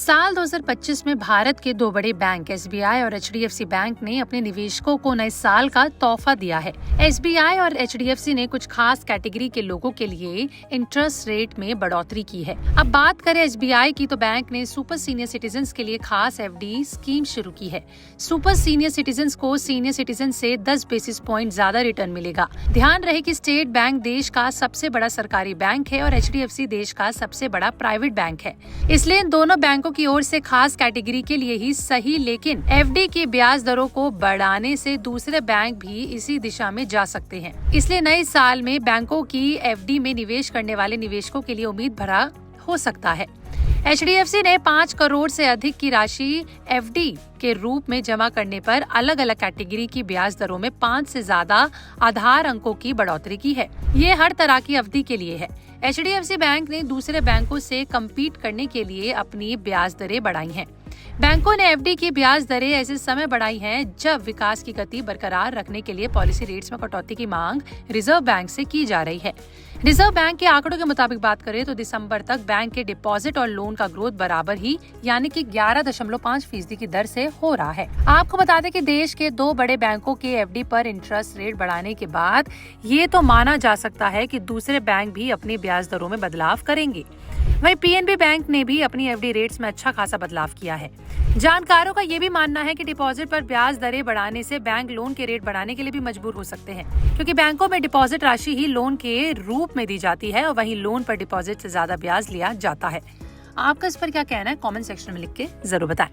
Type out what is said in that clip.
साल 2025 में भारत के दो बड़े बैंक एसबीआई और एचडीएफसी बैंक ने अपने निवेशकों को नए साल का तोहफा दिया है। एसबीआई और एचडीएफसी ने कुछ खास कैटेगरी के लोगों के लिए इंटरेस्ट रेट में बढ़ोतरी की है। अब बात करें एसबीआई की, तो बैंक ने सुपर सीनियर सिटीजन्स के लिए खास एफडी स्कीम शुरू की है। सुपर सीनियर सिटीजन्स को सीनियर सिटीजन से 10 बेसिस पॉइंट ज्यादा रिटर्न मिलेगा। ध्यान रहे कि स्टेट बैंक देश का सबसे बड़ा सरकारी बैंक है और एचडीएफसी देश का सबसे बड़ा प्राइवेट बैंक है, इसलिए इन दोनों बैंकों की ओर से खास कैटेगरी के लिए ही सही। लेकिन एफडी की ब्याज दरों को बढ़ाने से दूसरे बैंक भी इसी दिशा में जा सकते हैं। इसलिए नए साल में बैंकों की एफडी में निवेश करने वाले निवेशकों के लिए उम्मीद भरा हो सकता है। एचडीएफसी ने 5 करोड़ से अधिक की राशि एफडी के रूप में जमा करने पर अलग अलग कैटेगरी की ब्याज दरों में 5 से ज्यादा आधार अंकों की बढ़ोतरी की है। ये हर तरह की अवधि के लिए है। एचडीएफसी बैंक ने दूसरे बैंकों से कम्पीट करने के लिए अपनी ब्याज दरें बढ़ाई हैं। बैंकों ने एफडी की ब्याज दरें ऐसे समय बढ़ाई हैं जब विकास की गति बरकरार रखने के लिए पॉलिसी रेट्स में कटौती की मांग रिजर्व बैंक से की जा रही है। रिजर्व बैंक के आंकड़ों के मुताबिक बात करें तो दिसंबर तक बैंक के डिपॉजिट और लोन का ग्रोथ बराबर ही यानी कि 11.5% की दर से हो रहा है। आपको बता दें कि देश के दो बड़े बैंकों के एफडी पर इंटरेस्ट रेट बढ़ाने के बाद ये तो माना जा सकता है कि दूसरे बैंक भी अपनी ब्याज दरों में बदलाव करेंगे। वहीं पीएनबी बैंक ने भी अपनी एफडी रेट्स में अच्छा खासा बदलाव किया है। जानकारों का ये भी मानना है कि डिपॉजिट पर ब्याज दरें बढ़ाने से बैंक लोन के रेट बढ़ाने के लिए भी मजबूर हो सकते हैं, क्योंकि बैंकों में डिपॉजिट राशि ही लोन के रूप में दी जाती है और वहीं लोन पर डिपॉजिट से ज्यादा ब्याज लिया जाता है। आपका इस पर क्या कहना है, कमेंट सेक्शन में लिख के जरूर बताएं।